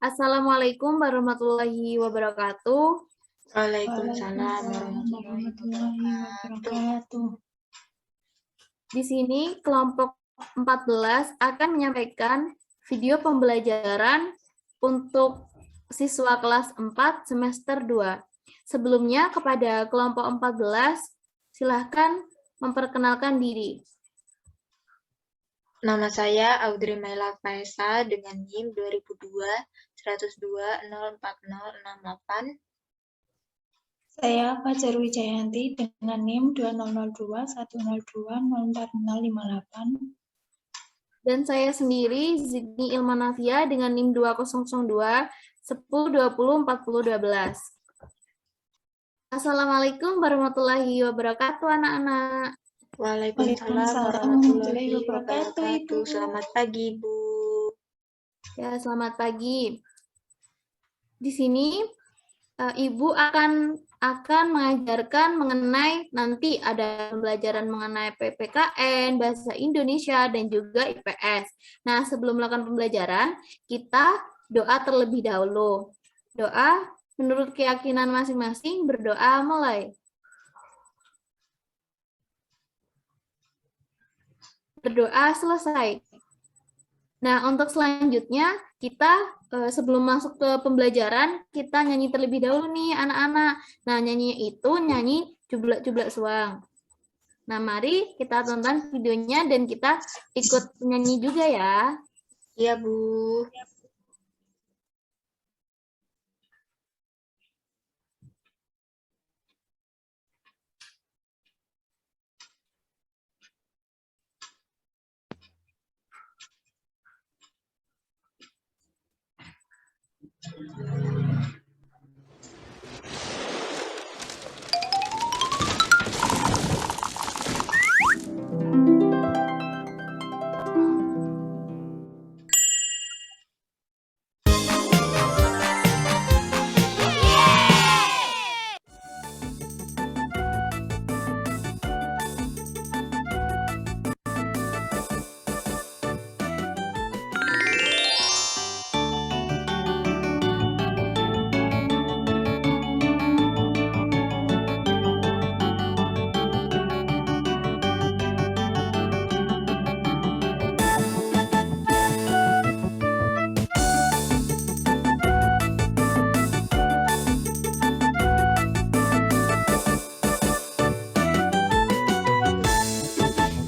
Assalamualaikum warahmatullahi wabarakatuh. Waalaikumsalam warahmatullahi wabarakatuh. Di sini kelompok 14 akan menyampaikan video pembelajaran untuk siswa kelas 4 semester 2. Sebelumnya kepada kelompok 14, silahkan memperkenalkan diri. Nama saya Audrey Maila Faisa dengan NIM 2002-102-04068. Saya Fajar Wijayanti dengan NIM 2002-102-04058. Dan saya sendiri Zidni Ilmanafia dengan NIM 2002-1020-4012. Assalamualaikum warahmatullahi wabarakatuh, anak-anak. Waalaikumsalam warahmatullahi wabarakatuh. Selamat pagi, Bu. Ya, selamat pagi. Di sini Ibu akan mengajarkan mengenai, nanti ada pembelajaran mengenai PPKN, Bahasa Indonesia, dan juga IPS. Nah, sebelum melakukan pembelajaran, kita doa terlebih dahulu. Doa menurut keyakinan masing-masing, berdoa mulai. Berdoa selesai. Nah, untuk selanjutnya, kita sebelum masuk ke pembelajaran, kita nyanyi terlebih dahulu nih, anak-anak. Nah, nyanyi itu nyanyi Jublak-Jublak Suang. Nah, mari kita tonton videonya dan kita ikut nyanyi juga ya. Iya, Bu.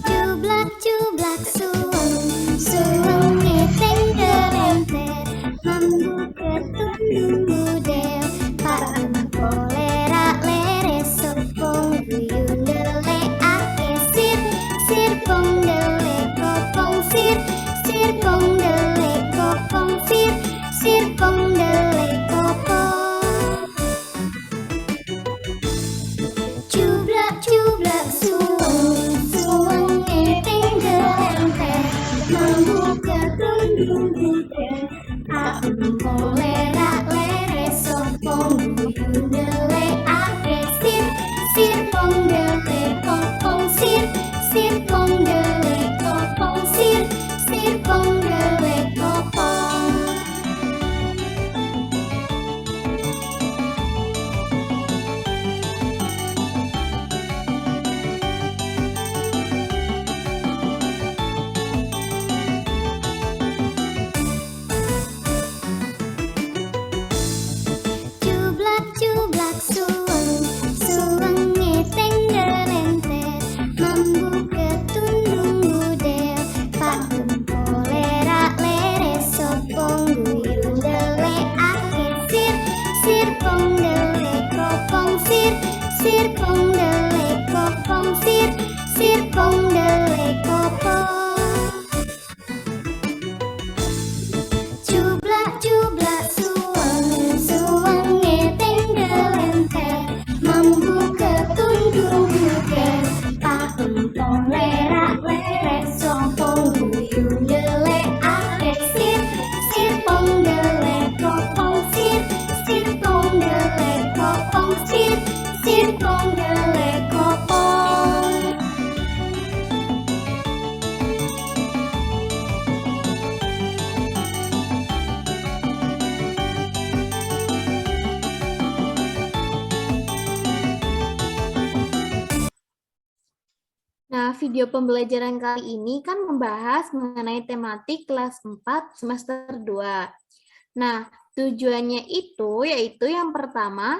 Jublak-jublak suweng, suweng ngeteng gelenter, mambu ketundung budel, pakem kolera leres sopong guyun dele ake sir, sir pong dele kopong sir, sir pong dele kopong sir, sir pong dele kopong. Jublak-jublak suweng, suweng ngeteng gelenter, mambu ketundung budel, pakem kolera leres sopong guyun dele ake sir, sir pong dele kopong sir, sir pong dele kopong sir, sir pong dele kopong. Jublak-jublak suweng, suweng ngeteng gelenter, mambu ketundung budel, pakem kolera leres sopong guyun dele ake sir, sir pong dele kopong sir, sir pong dele kopong sir, sir pong dele kopong. Jublak-jublak suweng, suweng ngeteng gelenter, mambu ketundung budel, pakem kolera leres sopong guyun dele ake sir, sir pong dele kopong sir, sir pong dele kopong sir, sir pong dele kopong. Nah, video pembelajaran kali ini kan membahas mengenai tematik kelas 4 semester 2. Nah, tujuannya itu yaitu yang pertama,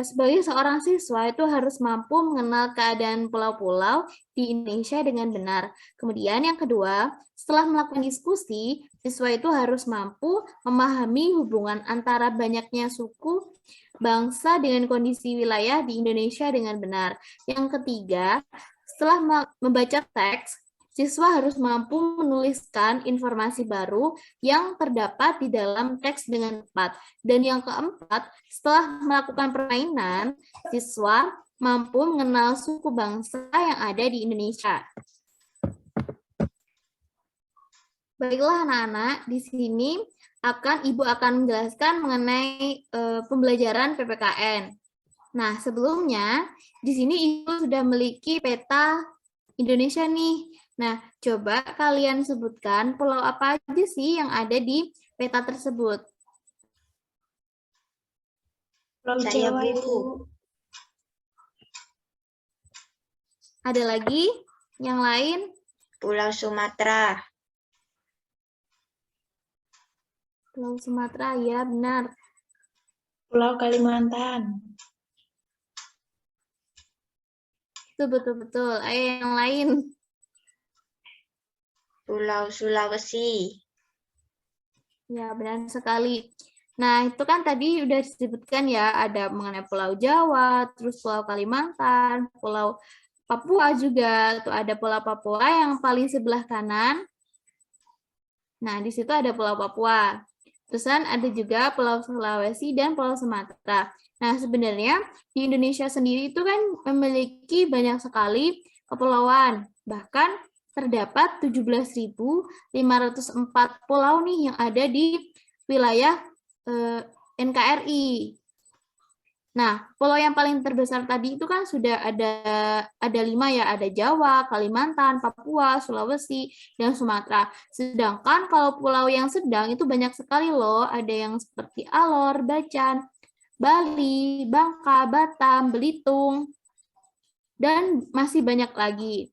sebagai seorang siswa itu harus mampu mengenal keadaan pulau-pulau di Indonesia dengan benar. Kemudian yang kedua, setelah melakukan diskusi, siswa itu harus mampu memahami hubungan antara banyaknya suku, bangsa dengan kondisi wilayah di Indonesia dengan benar. Yang ketiga, setelah membaca teks, siswa harus mampu menuliskan informasi baru yang terdapat di dalam teks dengan tepat. Dan yang keempat, setelah melakukan permainan, siswa mampu mengenal suku bangsa yang ada di Indonesia. Baiklah anak-anak, di sini Ibu akan menjelaskan mengenai pembelajaran PPKN. Nah, sebelumnya di sini Ibu sudah memiliki peta Indonesia nih. Nah, coba kalian sebutkan pulau apa aja sih yang ada di peta tersebut. Pulau Saya, Jawa, Bu. Ibu. Ada lagi yang lain? Pulau Sumatera. Pulau Sumatera, ya benar. Pulau Kalimantan. Itu betul-betul. Ayo yang lain. Pulau Sulawesi. Ya, benar sekali. Nah, itu kan tadi udah disebutkan ya, ada mengenai Pulau Jawa, terus Pulau Kalimantan, Pulau Papua juga. Tuh ada Pulau Papua yang paling sebelah kanan. Nah, di situ ada Pulau Papua. Terusan ada juga Pulau Sulawesi dan Pulau Sumatera. Nah, sebenarnya di Indonesia sendiri itu kan memiliki banyak sekali kepulauan. Bahkan terdapat 17.504 pulau nih yang ada di wilayah NKRI. Nah, pulau yang paling terbesar tadi itu kan sudah ada 5 ya, ada Jawa, Kalimantan, Papua, Sulawesi, dan Sumatera. Sedangkan kalau pulau yang sedang itu banyak sekali loh, ada yang seperti Alor, Bacan, Bali, Bangka, Batam, Belitung, dan masih banyak lagi.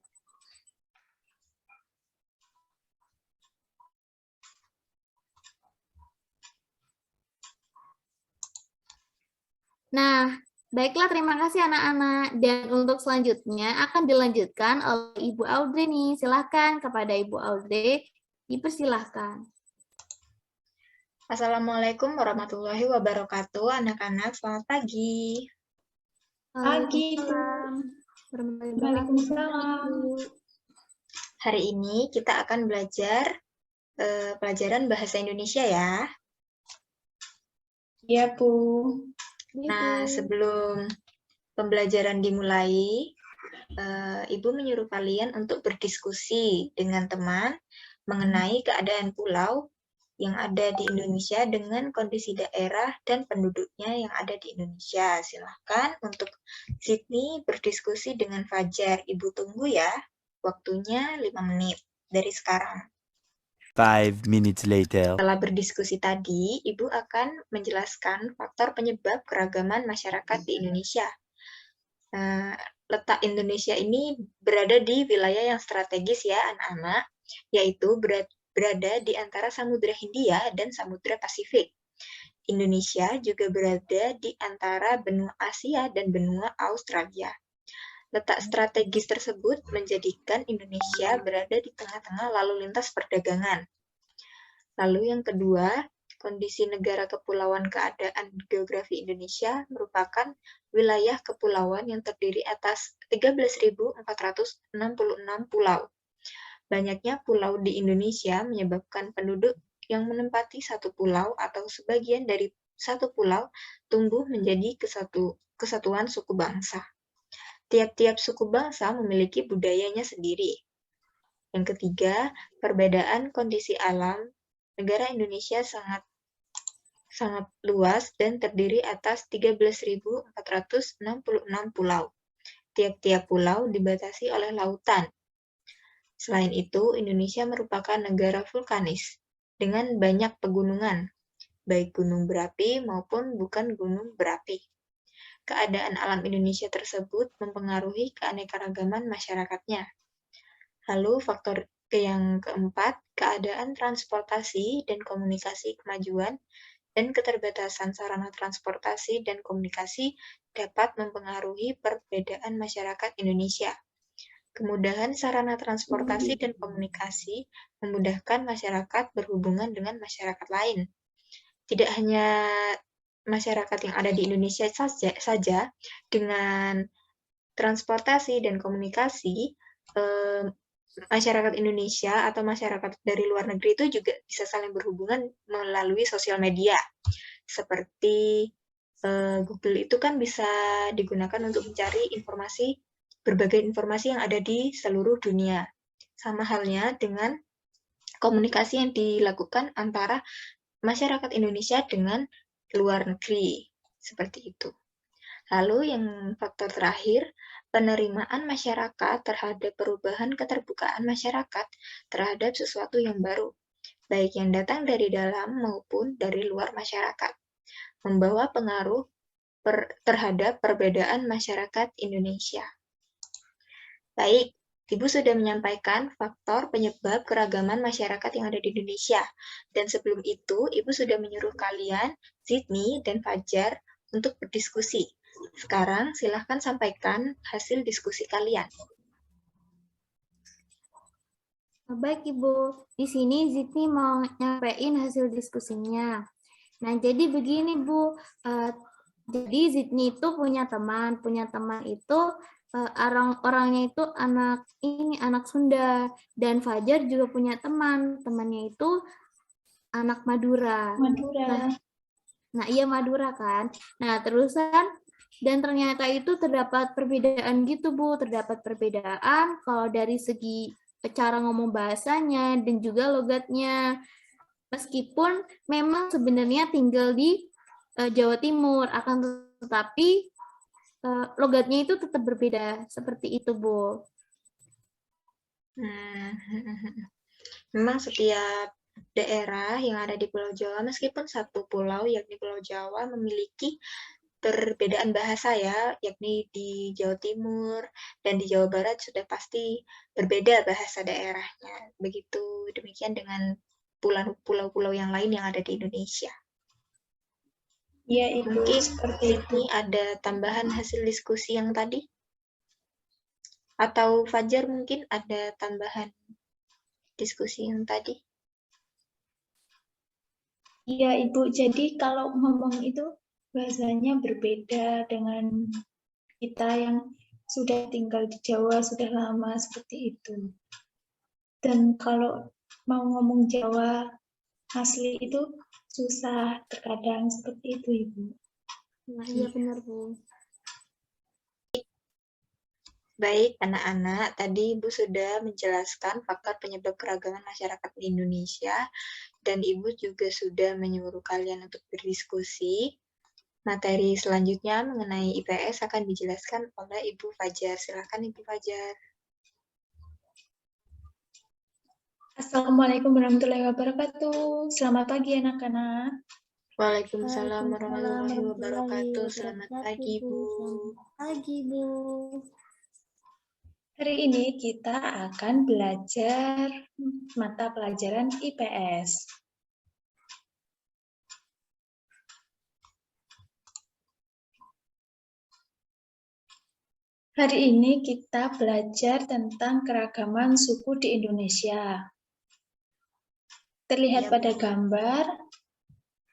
Nah, baiklah, terima kasih anak-anak. Dan untuk selanjutnya akan dilanjutkan oleh Ibu Audrey nih. Silahkan kepada Ibu Audrey, dipersilahkan. Assalamualaikum warahmatullahi wabarakatuh, anak-anak. Selamat pagi. Pagi, Bu. Waalaikumsalam. Hari ini kita akan belajar pelajaran bahasa Indonesia ya. Iya, Bu. Nah, sebelum pembelajaran dimulai, Ibu menyuruh kalian untuk berdiskusi dengan teman mengenai keadaan pulau yang ada di Indonesia dengan kondisi daerah dan penduduknya yang ada di Indonesia. Silahkan untuk Sydney berdiskusi dengan Fajar. Ibu tunggu ya. Waktunya 5 menit dari sekarang. 5 minutes later. Setelah berdiskusi tadi, Ibu akan menjelaskan faktor penyebab keragaman masyarakat di Indonesia. Letak Indonesia ini berada di wilayah yang strategis ya anak-anak, yaitu berada di antara Samudra Hindia dan Samudra Pasifik. Indonesia juga berada di antara benua Asia dan benua Australia. Letak strategis tersebut menjadikan Indonesia berada di tengah-tengah lalu lintas perdagangan. Lalu yang kedua, kondisi negara kepulauan keadaan geografi Indonesia merupakan wilayah kepulauan yang terdiri atas 13.466 pulau. Banyaknya pulau di Indonesia menyebabkan penduduk yang menempati satu pulau atau sebagian dari satu pulau tumbuh menjadi kesatuan suku bangsa. Tiap-tiap suku bangsa memiliki budayanya sendiri. Yang ketiga, perbedaan kondisi alam. Negara Indonesia sangat luas dan terdiri atas 13.466 pulau. Tiap-tiap pulau dibatasi oleh lautan. Selain itu, Indonesia merupakan negara vulkanis dengan banyak pegunungan, baik gunung berapi maupun bukan gunung berapi. Keadaan alam Indonesia tersebut mempengaruhi keanekaragaman masyarakatnya. Lalu faktor yang keempat, keadaan transportasi dan komunikasi kemajuan dan keterbatasan sarana transportasi dan komunikasi dapat mempengaruhi perbedaan masyarakat Indonesia. Kemudahan sarana transportasi dan komunikasi memudahkan masyarakat berhubungan dengan masyarakat lain. Tidak hanya masyarakat yang ada di Indonesia saja dengan transportasi dan komunikasi, masyarakat Indonesia atau masyarakat dari luar negeri itu juga bisa saling berhubungan melalui sosial media. Seperti Google itu kan bisa digunakan untuk mencari berbagai informasi yang ada di seluruh dunia. Sama halnya dengan komunikasi yang dilakukan antara masyarakat Indonesia dengan luar negeri. Seperti itu. Lalu yang faktor terakhir, penerimaan masyarakat terhadap perubahan keterbukaan masyarakat terhadap sesuatu yang baru, baik yang datang dari dalam maupun dari luar masyarakat, membawa pengaruh terhadap perbedaan masyarakat Indonesia. Baik, Ibu sudah menyampaikan faktor penyebab keragaman masyarakat yang ada di Indonesia. Dan sebelum itu, Ibu sudah menyuruh kalian, Sydney dan Fajar, untuk berdiskusi. Sekarang silahkan sampaikan hasil diskusi kalian. Baik Ibu, di sini Zidni mau nyampein hasil diskusinya. Nah, jadi begini Bu, jadi Zidni itu punya teman itu orangnya itu anak Sunda, dan Fajar juga punya temannya itu anak Madura. Nah, iya Madura kan. Nah, terusan dan ternyata itu terdapat perbedaan gitu Bu, terdapat perbedaan kalau dari segi cara ngomong bahasanya dan juga logatnya. Meskipun memang sebenarnya tinggal di Jawa Timur, akan tetapi logatnya itu tetap berbeda, seperti itu Bu. Memang setiap daerah yang ada di Pulau Jawa, meskipun satu pulau yakni Pulau Jawa, memiliki perbedaan bahasa ya, yakni di Jawa Timur dan di Jawa Barat sudah pasti berbeda bahasa daerahnya. Begitu demikian dengan pulau-pulau yang lain yang ada di Indonesia. Ya, Ibu, mungkin seperti itu. Ini ada tambahan hasil diskusi yang tadi? Atau Fajar mungkin ada tambahan diskusi yang tadi? Iya, Ibu. Jadi kalau ngomong itu bahasanya berbeda dengan kita yang sudah tinggal di Jawa sudah lama seperti itu. Dan kalau mau ngomong Jawa asli itu susah terkadang seperti itu, Ibu. Nah, iya benar Bu. Baik, anak-anak, tadi Ibu sudah menjelaskan faktor penyebab keragaman masyarakat di Indonesia, dan Ibu juga sudah menyuruh kalian untuk berdiskusi. Materi selanjutnya mengenai IPS akan dijelaskan oleh Ibu Fajar. Silakan Ibu Fajar. Assalamualaikum warahmatullahi wabarakatuh. Selamat pagi anak-anak. Waalaikumsalam warahmatullahi wabarakatuh. Selamat pagi, Bu. Selamat pagi, Bu. Hari ini kita akan belajar mata pelajaran IPS. Hari ini kita belajar tentang keragaman suku di Indonesia. Terlihat pada gambar,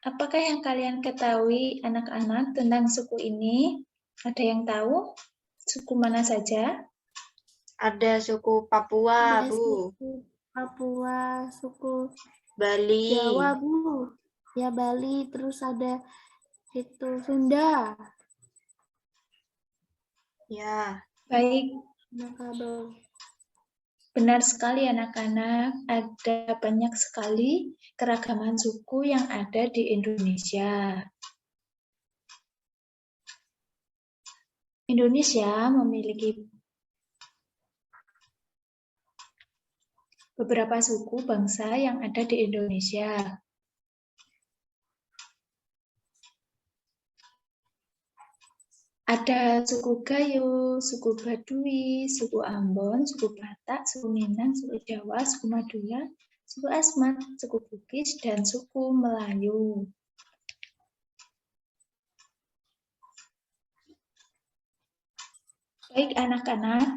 apakah yang kalian ketahui anak-anak tentang suku ini? Ada yang tahu? Suku mana saja? Ada suku Papua, Ada Bu. suku Papua, suku Bali. Jawa, Bu. Ya, Bali, terus ada itu Sunda. Ya. Baik. Minangkabau. Benar sekali anak-anak, ada banyak sekali keragaman suku yang ada di Indonesia. Indonesia memiliki beberapa suku bangsa yang ada di Indonesia. Ada suku Gayo, suku Baduy, suku Ambon, suku Batak, suku Minang, suku Jawa, suku Madura, suku Asmat, suku Bugis, dan suku Melayu. Baik anak-anak,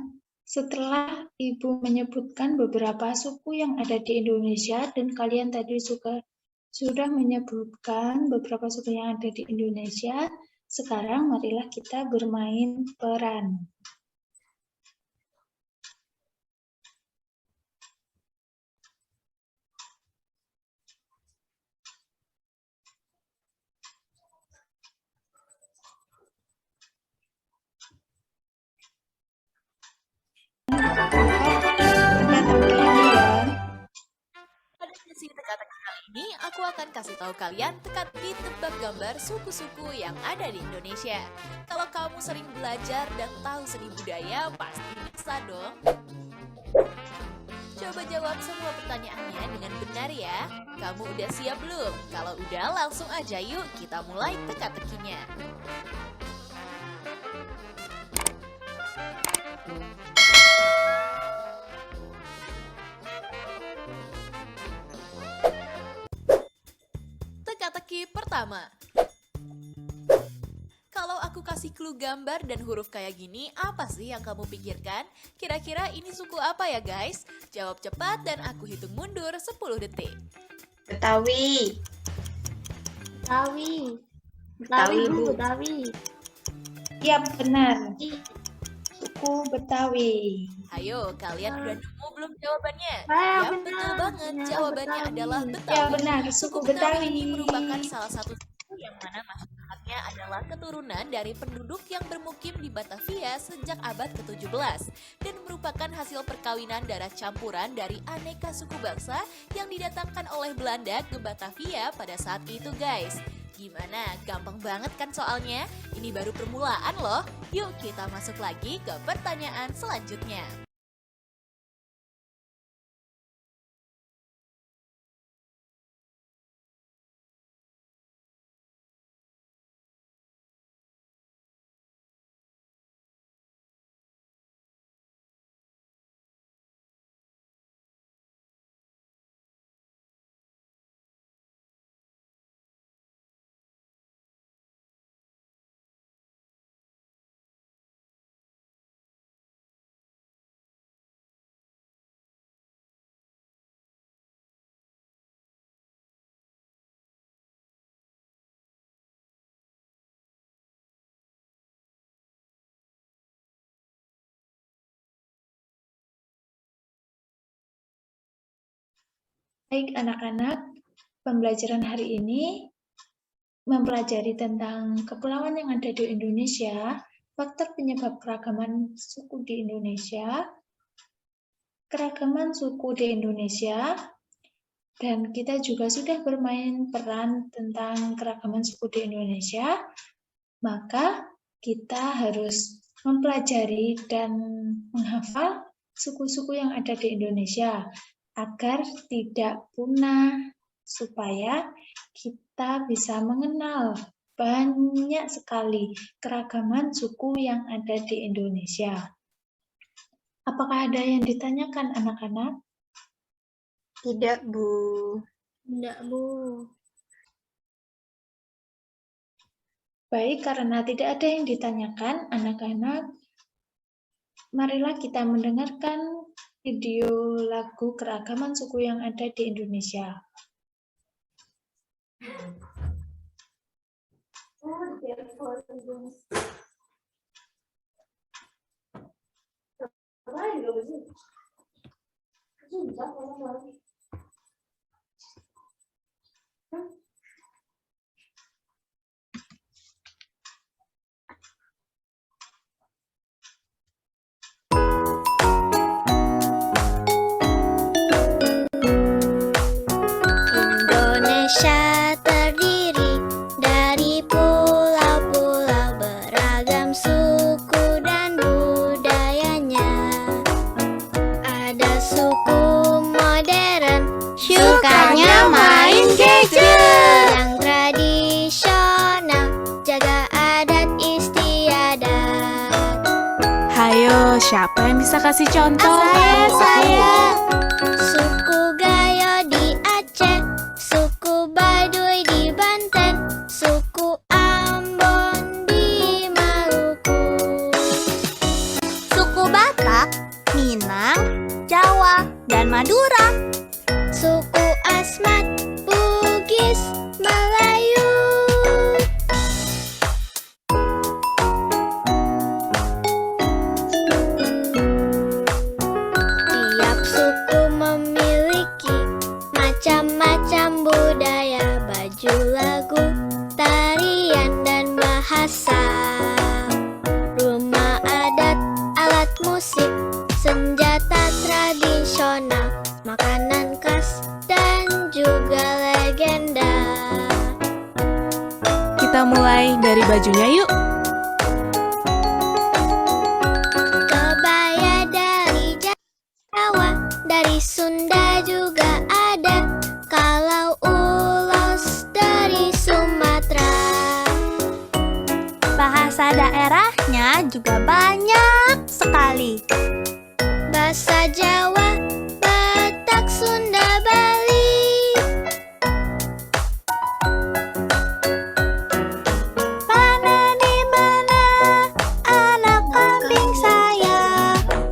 setelah Ibu menyebutkan beberapa suku yang ada di Indonesia dan kalian tadi sudah menyebutkan beberapa suku yang ada di Indonesia, sekarang marilah kita bermain peran. Pada sesi teka-teki kali ini, aku akan kasih tahu kalian teka-teki tebak gambar suku-suku yang ada di Indonesia. Kalau kamu sering belajar dan tahu seni budaya, pasti bisa dong. Coba jawab semua pertanyaannya dengan benar ya. Kamu udah siap belum? Kalau udah, langsung aja yuk kita mulai teka-tekinya. Teka-teki pertama. Kalau aku kasih clue gambar dan huruf kayak gini, apa sih yang kamu pikirkan? Kira-kira ini suku apa ya guys? Jawab cepat dan aku hitung mundur 10 detik. Betawi. Betawi. Betawi, Bu. Betawi. Ya benar, suku Betawi. Ayo, kalian udah nemu belum jawabannya? Ah, Ya, benar. betul banget. Benar, Jawabannya Betawi. adalah Ya Betawi. benar, suku Betawi. ini merupakan salah satu suku yang mana masyarakatnya adalah keturunan dari penduduk yang bermukim di Batavia sejak abad ke-17 dan merupakan hasil perkawinan darah campuran dari aneka suku bangsa yang didatangkan oleh Belanda ke Batavia pada saat itu guys. Gimana? Gampang banget kan soalnya? Ini baru permulaan loh. Yuk kita masuk lagi ke pertanyaan selanjutnya. Baik anak-anak, pembelajaran hari ini mempelajari tentang kepulauan yang ada di Indonesia, faktor penyebab keragaman suku di Indonesia, keragaman suku di Indonesia, dan kita juga sudah bermain peran tentang keragaman suku di Indonesia, maka kita harus mempelajari dan menghafal suku-suku yang ada di Indonesia agar tidak punah, supaya kita bisa mengenal banyak sekali keragaman suku yang ada di Indonesia. Apakah ada yang ditanyakan anak-anak? Tidak, Bu. Enggak, Bu. Baik, karena tidak ada yang ditanyakan, anak-anak, marilah kita mendengarkan video lagu keragaman suku yang ada di Indonesia. Indonesia terdiri dari pulau-pulau beragam suku dan budayanya. Ada suku modern yang bisa kasih contoh? Saya. Suku Gayo di Aceh, suku Baduy di Banten, suku Ambon di Maluku, suku Batak, Minang, Jawa, dan Madura, suku Asmat, Bugis, Melayu. Tiap suku memiliki macam-macam budaya, baju, lagu, tarian, dan bahasa. Rumah adat, alat musik, senjata tradisional, makanan khas, dan juga legenda. Kita mulai dari bajunya yuk. Kebaya dari Jawa, dari Sunda juga ada. Kalau ulos dari Sumatera. Bahasa daerahnya juga banyak sekali. Bahasa Jawa, Batak, Sunda, Bali. Mana di mana anak kambing saya?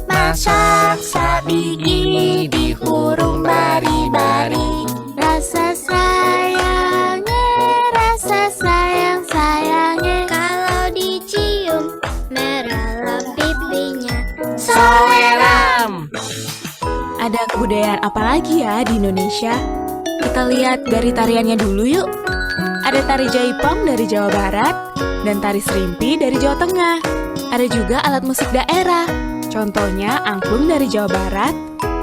Masak sabigi di hurung bari-bari. Rasa sayangnya, rasa sayang-sayangnya. Kalau dicium, merah pipinya. Saweram. Ada kebudayaan apa lagi ya di Indonesia? Kita lihat dari tariannya dulu yuk. Ada tari jaipong dari Jawa Barat dan tari serimpi dari Jawa Tengah. Ada juga alat musik daerah. Contohnya angklung dari Jawa Barat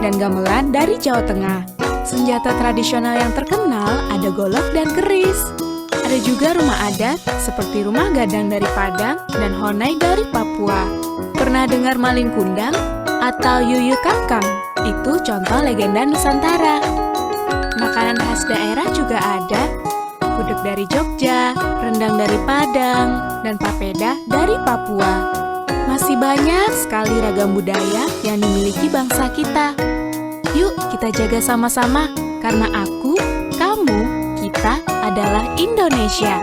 dan gamelan dari Jawa Tengah. Senjata tradisional yang terkenal ada golok dan keris. Ada juga rumah adat seperti rumah gadang dari Padang dan honai dari Papua. Pernah dengar maling kundang atau yuyu kakang? Itu contoh legenda Nusantara. Makanan khas daerah juga ada. Gudeg dari Jogja, rendang dari Padang, dan papeda dari Papua. Masih banyak sekali ragam budaya yang dimiliki bangsa kita. Yuk kita jaga sama-sama, karena aku, kamu, kita adalah Indonesia.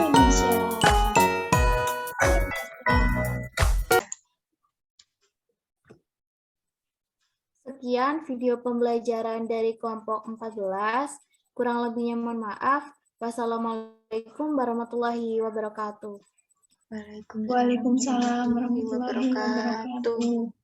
Sekian video pembelajaran dari kelompok 14. Kurang lebihnya mohon maaf. Wassalamualaikum warahmatullahi wabarakatuh. Waalaikumsalam warahmatullahi wabarakatuh.